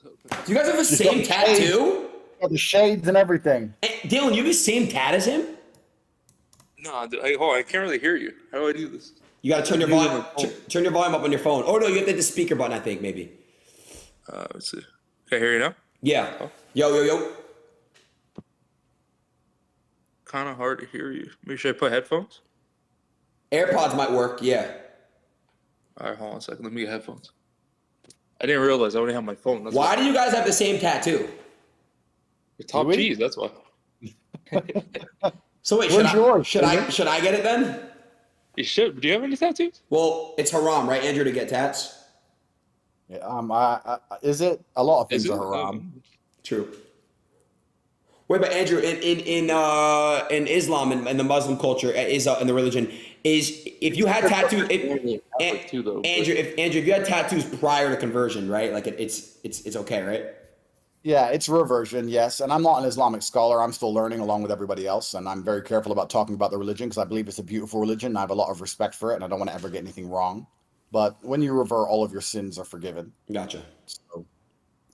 Do you guys have the Just same got tattoo? Got the shades and everything. Hey, Dylan, you have the same tat as him? No, hold on, I can't really hear you. How do I do this? You gotta turn your volume. Turn your volume up on your phone. Oh no, you have to hit the speaker button. I think maybe. Let's see. Can I hear you now? Yeah. Oh. Yo. Kind of hard to hear you. Maybe should I put headphones? AirPods might work. Yeah. All right, hold on a second. Let me get headphones. I didn't realize I only have my phone. That's Why do you guys have the same tattoo? You're top cheese. That's why. So wait, should I get it then? You should. Do you have any tattoos? Well, it's haram, right, Andrew, to get tats? Yeah, is it? A lot of things are haram. True. Wait, but Andrew, in Islam and the Muslim culture, in the religion, if you had tattoos, Andrew, if you had tattoos prior to conversion, right? Like it's okay, right? Yeah, it's reversion, yes. And I'm not an Islamic scholar. I'm still learning along with everybody else. And I'm very careful about talking about the religion because I believe it's a beautiful religion. I have a lot of respect for it and I don't want to ever get anything wrong. But when you revert, all of your sins are forgiven. Gotcha. So,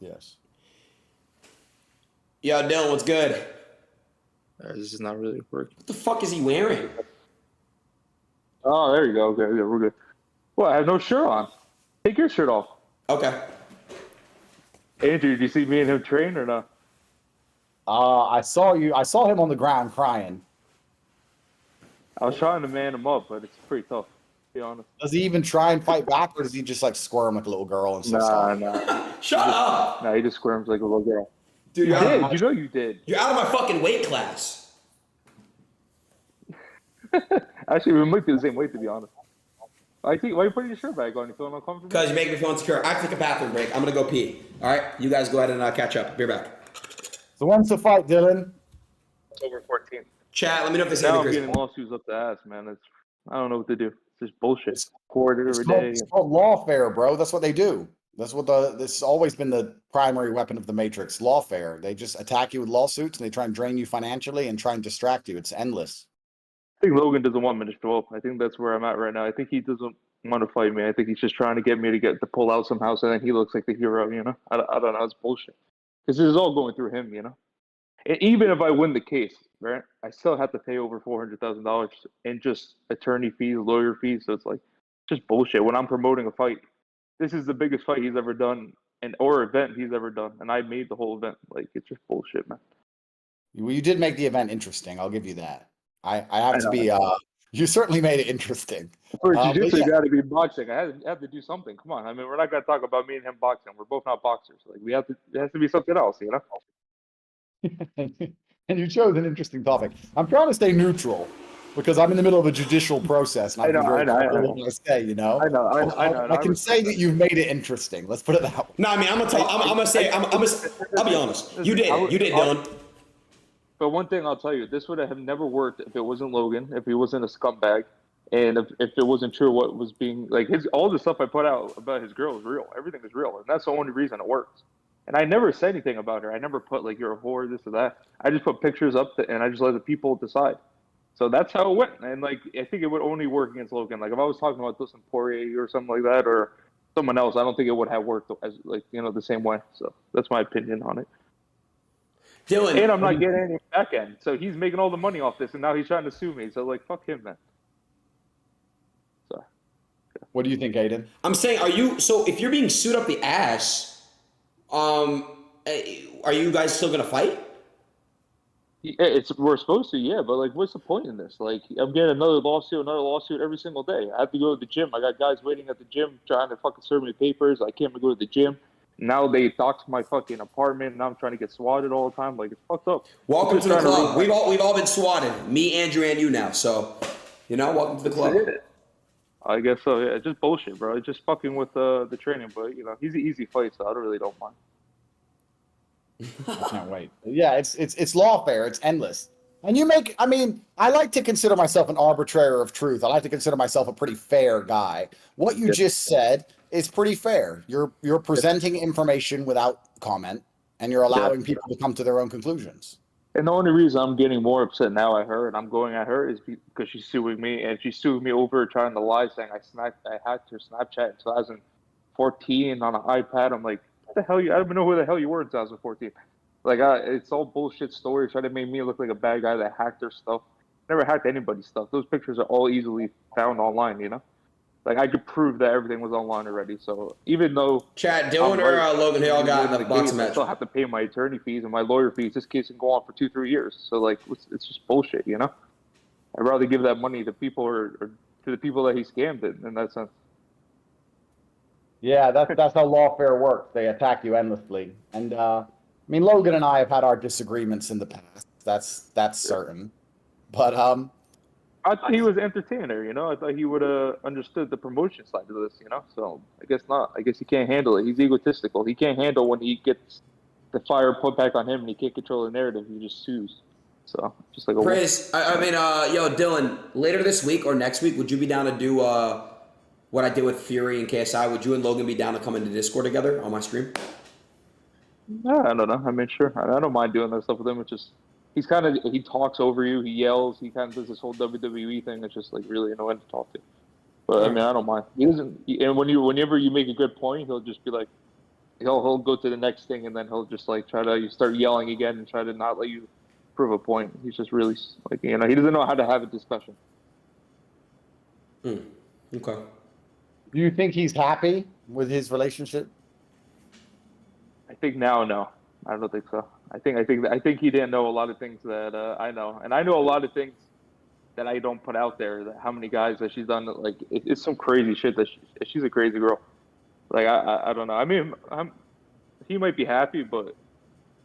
yes. Yo, Dylan, what's good? This is not really working. What the fuck is he wearing? Oh, there you go. Okay, yeah, we're good. Well, I have no shirt on. Take your shirt off. Okay. Andrew, did you see me and him train or not? I saw you. I saw him on the ground crying. I was trying to man him up, but it's pretty tough, to be honest. Does he even try and fight back, or does he just like squirm like a little girl and stuff? Nah. Shut up! Nah, he just squirms like a little girl. Dude, you did. You know you did. You're out of my fucking weight class. Actually, we might be the same weight, to be honest. I think, why are you putting your shirt back on? You feeling uncomfortable? Because you make me feel insecure. I have to take a bathroom break. I'm going to go pee. All right? You guys go ahead and catch up. Be right back. So when's the fight, Dylan? October 14th. Chat, let me know if there's now anything. I'm getting lawsuits up the ass, man. I don't know what to do. It's just bullshit. Quarter every day. It's called lawfare, bro. That's what they do. That's what this has always been the primary weapon of the Matrix, lawfare. They just attack you with lawsuits and they try and drain you financially and try and distract you. It's endless. I think Logan doesn't want me to show up. I think that's where I'm at right now. I think he doesn't want to fight me. I think he's just trying to get me to pull out somehow so then he looks like the hero, you know? I don't know. It's bullshit. Because this is all going through him, you know? And even if I win the case, right, I still have to pay over $400,000 in just attorney fees, lawyer fees. So it's like just bullshit. When I'm promoting a fight, this is the biggest fight he's ever done or event he's ever done. And I made the whole event. Like, it's just bullshit, man. Well, you did make the event interesting. I'll give you that. I have to be, you certainly made it interesting. For jiu-jitsu, got to be boxing. I have to do something. Come on. I mean, we're not going to talk about me and him boxing. We're both not boxers. Like, it has to be something else, you know? And you chose an interesting topic. I'm trying to stay neutral because I'm in the middle of a judicial process. And I know. What I say, you know? I know. I can say that you've made it interesting. Let's put it that way. No, I mean, I'm gonna be honest. You did, Dylan. But one thing I'll tell you, this would have never worked if it wasn't Logan, if he wasn't a scumbag, and if it wasn't true what was being, like, all the stuff I put out about his girl is real. Everything is real, and that's the only reason it works. And I never said anything about her. I never put, like, you're a whore, this or that. I just put pictures up, and I just let the people decide. So that's how it went. And, like, I think it would only work against Logan. Like, if I was talking about Dustin Poirier or something like that, or someone else, I don't think it would have worked as, like, you know, the same way. So that's my opinion on it. Dylan. And I'm not getting any back end. So he's making all the money off this, and now he's trying to sue me. So, like, fuck him, man. So. Yeah. What do you think, Aiden? I'm saying, so if you're being sued up the ass, are you guys still going to fight? Yeah, we're supposed to, yeah. But, like, what's the point in this? Like, I'm getting another lawsuit every single day. I have to go to the gym. I got guys waiting at the gym trying to fucking serve me papers. I can't even go to the gym. Now they doxed my fucking apartment. Now I'm trying to get swatted all the time. Like, it's fucked up. Welcome to the club. We've all been swatted. Me, Andrew, and you now. So, you know, welcome to the club. I guess so. Yeah, it's just bullshit, bro. It's just fucking with the training. But, you know, he's an easy fight, so I really don't mind. I can't wait. Yeah, it's lawfare. It's endless. And I like to consider myself an arbitrator of truth. I like to consider myself a pretty fair guy. What you just said is pretty fair. You're presenting information without comment, and you're allowing people to come to their own conclusions. And the only reason I'm getting more upset now at her and I'm going at her is because she's suing me, and she's suing me over trying to lie, saying I hacked her Snapchat in 2014 on an iPad. I'm like, what the hell I don't even know who the hell you were in 2014. Like, it's all bullshit stories trying to make me look like a bad guy that hacked their stuff. Never hacked anybody's stuff. Those pictures are all easily found online, you know? Like, I could prove that everything was online already. So even though Chat, Dylan or Logan, who y'all got in the boxing I match? still have to pay my attorney fees and my lawyer fees. This case can go on for 2-3 years. So, like, it's just bullshit, you know? I'd rather give that money to people or to the people that he scammed in that sense. Yeah, that's how lawfare works. They attack you endlessly. And I mean, Logan and I have had our disagreements in the past. That's certain. But I thought he was an entertainer, you know. I thought he would have understood the promotion side of this, you know. So I guess not. I guess he can't handle it. He's egotistical. He can't handle when he gets the fire put back on him and he can't control the narrative. He just sues. So just like a Chris, I mean, yo, Dylan, later this week or next week, would you be down to do what I did with Fury and KSI? Would you and Logan be down to come into Discord together on my stream? No, I don't know. I mean, sure. I don't mind doing that stuff with him. It's just he talks over you. He yells. He kind of does this whole WWE thing. It's just like really annoying to talk to. But I mean, I don't mind. He doesn't. And whenever you make a good point, he'll just be like, he'll go to the next thing, and then he'll just like try to start yelling again and try to not let you prove a point. He's just really like, you know, he doesn't know how to have a discussion. Okay. do you think he's happy with his relationship? I think now, no, I don't think so. I think he didn't know a lot of things that I know, and I know a lot of things that I don't put out there. That how many guys that she's done, like it's some crazy shit that she's a crazy girl. Like I don't know. I mean, he might be happy, but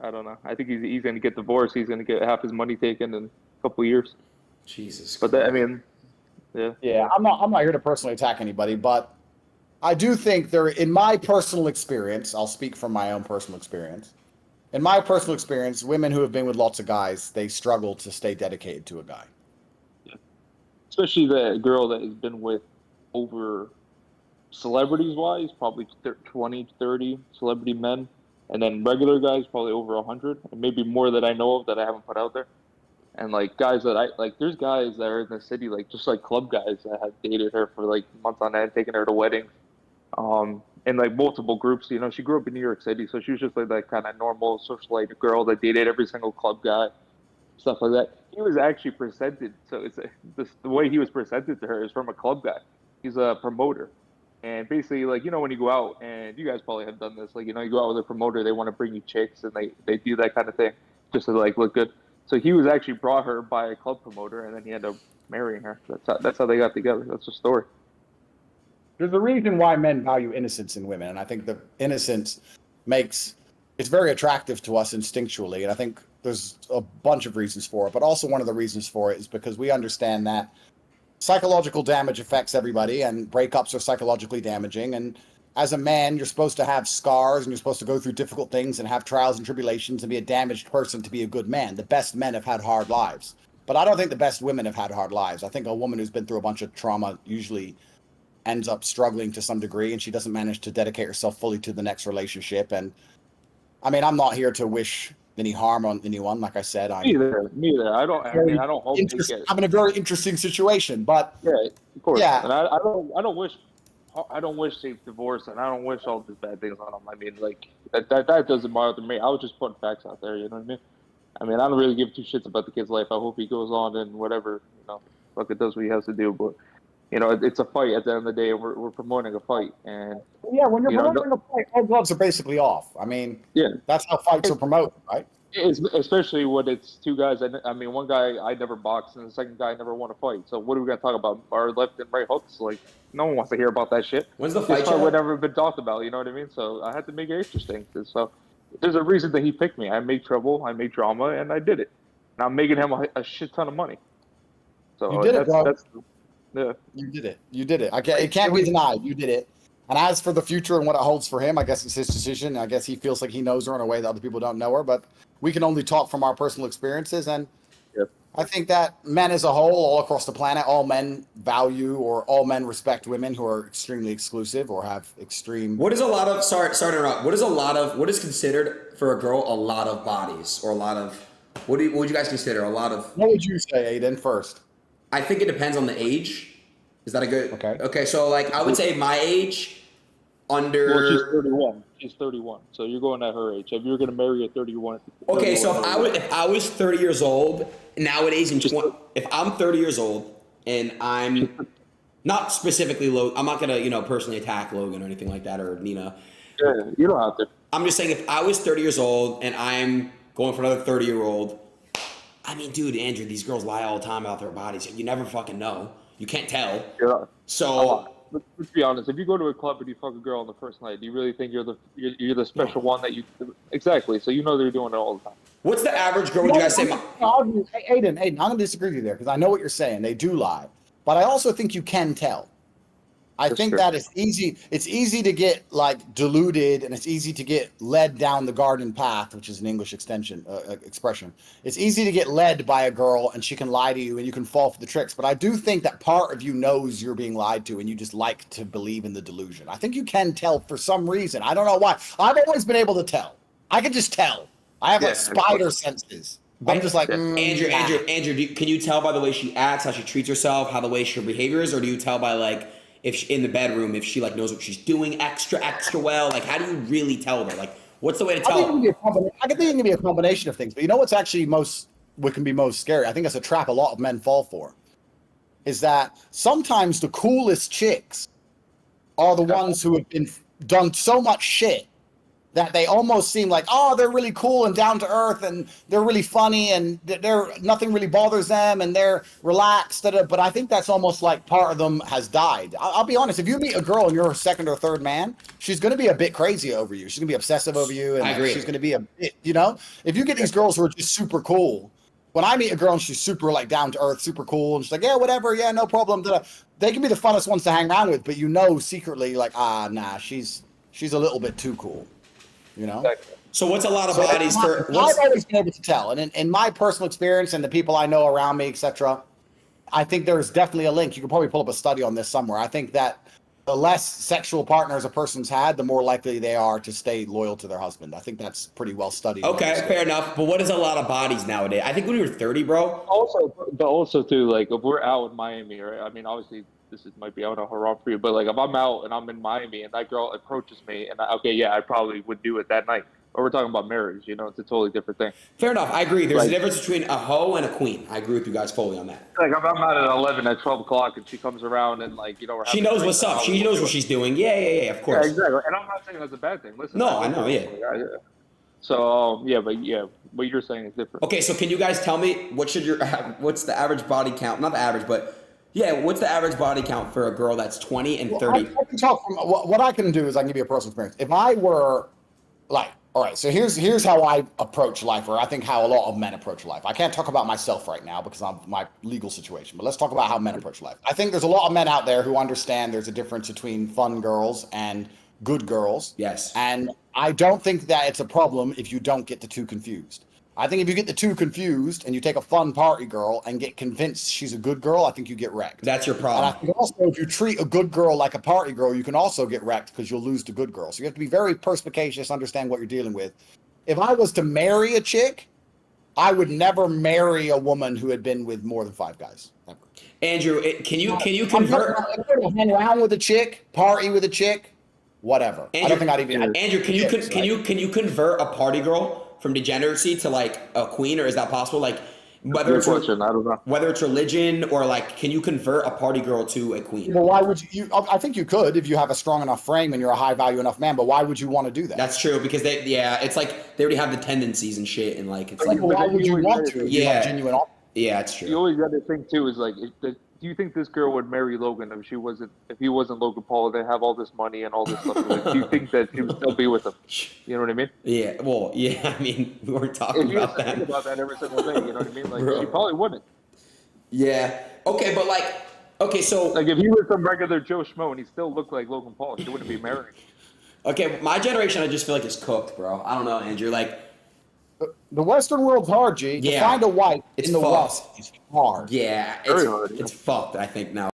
I don't know. I think he's going to get divorced. He's going to get half his money taken in a couple of years. Jesus. But I mean, yeah. Yeah, I'm not here to personally attack anybody, but I do think in my personal experience, I'll speak from my own personal experience. In my personal experience, women who have been with lots of guys, they struggle to stay dedicated to a guy. Especially the girl that has been with over celebrities-wise, probably 20, 30 celebrity men. And then regular guys, probably over 100, and maybe more that I know of that I haven't put out there. And like guys that there's guys that are in the city, like just like club guys that have dated her for like months on end, taking her to weddings, and like multiple groups. You know, she grew up in New York City, so she was just like that kind of normal socialite girl that dated every single club guy, stuff like that. He was actually presented, so the way he was presented to her is from a club guy. He's a promoter. And basically, like, you know, when you go out, and you guys probably have done this, like, you know, you go out with a promoter, they want to bring you chicks, and they do that kind of thing just to, like, look good. So he was actually brought her by a club promoter, and then he ended up marrying her. That's how they got together. That's the story. There's a reason why men value innocence in women, and I think the innocence it's very attractive to us instinctually, and I think there's a bunch of reasons for it, but also one of the reasons for it is because we understand that psychological damage affects everybody, and breakups are psychologically damaging. And as a man, you're supposed to have scars, and you're supposed to go through difficult things and have trials and tribulations and be a damaged person to be a good man. The best men have had hard lives. But I don't think the best women have had hard lives. I think a woman who's been through a bunch of trauma usually ends up struggling to some degree, and she doesn't manage to dedicate herself fully to the next relationship. And I mean, I'm not here to wish any harm on anyone. Like I said, Me either. I don't hope they get. I'm in a very interesting situation, but yeah, of course. Yeah. And I don't wish they divorce, and I don't wish all these bad things on them. I mean, like that doesn't bother me. I was just putting facts out there. You know what I mean? I mean, I don't really give two shits about the kid's life. I hope he goes on and whatever, you know, fuck it, does what he has to do. But you know, it's a fight at the end of the day. We're promoting a fight, and yeah, when you're promoting a fight, all gloves are basically off. I mean, yeah, that's how fights are promoted, right? Especially when it's two guys. I mean, one guy I never boxed, and the second guy never won a fight. So what are we gonna talk about? Our left and right hooks? Like, no one wants to hear about that shit. When's the fight? This fight would never been talked about. You know what I mean? So I had to make it interesting. So there's a reason that he picked me. I made trouble. I made drama, and I did it. And I'm making him a shit ton of money. So you did it, bro. Yeah. You did it. You did it. It can't be denied. You did it. And as for the future and what it holds for him, I guess it's his decision. I guess he feels like he knows her in a way that other people don't know her. But we can only talk from our personal experiences. And yep. I think that men as a whole, all across the planet, all men value or all men respect women who are extremely exclusive or have extreme. What is a lot of, sorry to interrupt. What is considered for a girl a lot of bodies or a lot of, what would you guys consider a lot of? What would you say, Aiden, first? I think it depends on the age. Is that a good? Okay. Okay, so like I would say my age, under. Well, she's 31. she's 31. So you're going at her age. If you're going to marry a 31. Okay, so if I was 30 years old nowadays if I'm 30 years old and I'm not specifically Logan, I'm not gonna personally attack Logan or anything like that or Nina. Yeah, you don't have to. I'm just saying if I was 30 years old and I'm going for another 30-year-old, I mean, dude, Andrew, these girls lie all the time about their bodies. You never fucking know. You can't tell. Yeah. So let's be honest. If you go to a club and you fuck a girl on the first night, do you really think you're the special one that you exactly? So they're doing it all the time. What's the average girl? Would you guys say? Aiden, I'm going to disagree with you there because I know what you're saying. They do lie, but I also think you can tell. I think that it's easy. It's easy to get like deluded, and it's easy to get led down the garden path, which is an English expression. It's easy to get led by a girl, and she can lie to you, and you can fall for the tricks. But I do think that part of you knows you're being lied to, and you just like to believe in the delusion. I think you can tell for some reason. I don't know why. I've always been able to tell. I can just tell. I have like spider senses. I'm just like Andrew. Can you tell by the way she acts, how she treats herself, how the way her behavior is, or do you tell by like? If she, in the bedroom, if she like knows what she's doing extra well, like how do you really tell them? Like, what's the way to tell? I think it can be a combination of things, but you know what's actually what can be most scary? I think that's a trap a lot of men fall for. Is that sometimes the coolest chicks are the ones who have been done so much shit that they almost seem like, oh, they're really cool and down to earth and they're really funny and nothing really bothers them and they're relaxed. But I think that's almost like part of them has died. I'll be honest, if you meet a girl and you're her second or third man, she's going to be a bit crazy over you. She's going to be obsessive over you. And I agree. She's going to be a bit, if you get these girls who are just super cool, when I meet a girl and she's super like down to earth, super cool, and she's like, yeah, whatever, yeah, no problem. They can be the funnest ones to hang around with, but secretly like, nah, she's a little bit too cool. Exactly. So what's a lot of bodies for? I've always been able to tell, and in my personal experience and the people I know around me, etc., I think there's definitely a link. You could probably pull up a study on this somewhere. I think that the less sexual partners a person's had, the more likely they are to stay loyal to their husband. I think that's pretty well studied. Okay, fair enough. But what is a lot of bodies nowadays? I think when we were 30, bro. Also too, like if we're out in Miami, right? I mean, obviously might be out of haram for you, but like if I'm out and I'm in Miami and that girl approaches me and I probably would do it that night. Or we're talking about marriage, it's a totally different thing. Fair enough. I agree. There's a difference between a hoe and a queen. I agree with you guys fully on that. Like if I'm out at 11 at 12 o'clock and she comes around and like she knows what's up. She knows what she's doing. Yeah, of course. Yeah, exactly. And I'm not saying that's a bad thing. Listen. No, I know. Yeah. So what you're saying is different. Okay, so can you guys tell me what's the average body count? Not the average, but what's the average body count for a girl that's 20 and 30? I can talk from what I can do is I can give you a personal experience. If I were like, all right, so here's how I approach life, or I think how a lot of men approach life. I can't talk about myself right now because of my legal situation, but let's talk about how men approach life. I think there's a lot of men out there who understand there's a difference between fun girls and good girls. Yes. And I don't think that it's a problem if you don't get the two confused. I think if you get the two confused and you take a fun party girl and get convinced she's a good girl, I think you get wrecked. That's your problem. And I think also if you treat a good girl like a party girl, you can also get wrecked because you'll lose to good girls. So you have to be very perspicacious, understand what you're dealing with. If I was to marry a chick, I would never marry a woman who had been with more than 5 guys. Never. Andrew, can you convert? Hang around with a chick, party with a chick, whatever. Andrew, I don't think I'd even. Andrew, can you convert a party girl from degeneracy to like a queen, or is that possible? Like whether it's I don't know. Whether it's religion or like, can you convert a party girl to a queen? Well, why would you? I think you could if you have a strong enough frame and you're a high value enough man. But why would you want to do that? That's true because it's like they already have the tendencies and shit, and like it's like why would you want to? Yeah, genuine. Yeah, it's true. You always got to think too is like, do you think this girl would marry Logan if he wasn't Logan Paul? They have all this money and all this stuff. Like, do you think that she would still be with him? You know what I mean? Yeah. Well, yeah. I mean, we weren't talking about that. Think about that every single day. You know what I mean? Like, Bro. she probably wouldn't. Yeah. Okay, but so like if he was some regular Joe Schmo and he still looked like Logan Paul, she wouldn't be marrying. Okay, my generation, I just feel like is cooked, bro. I don't know, Andrew. Like. The Western world's hard, G. Yeah. To find a wife It's in the fucked. West is hard. Yeah, Very hard, it's fucked, I think, now.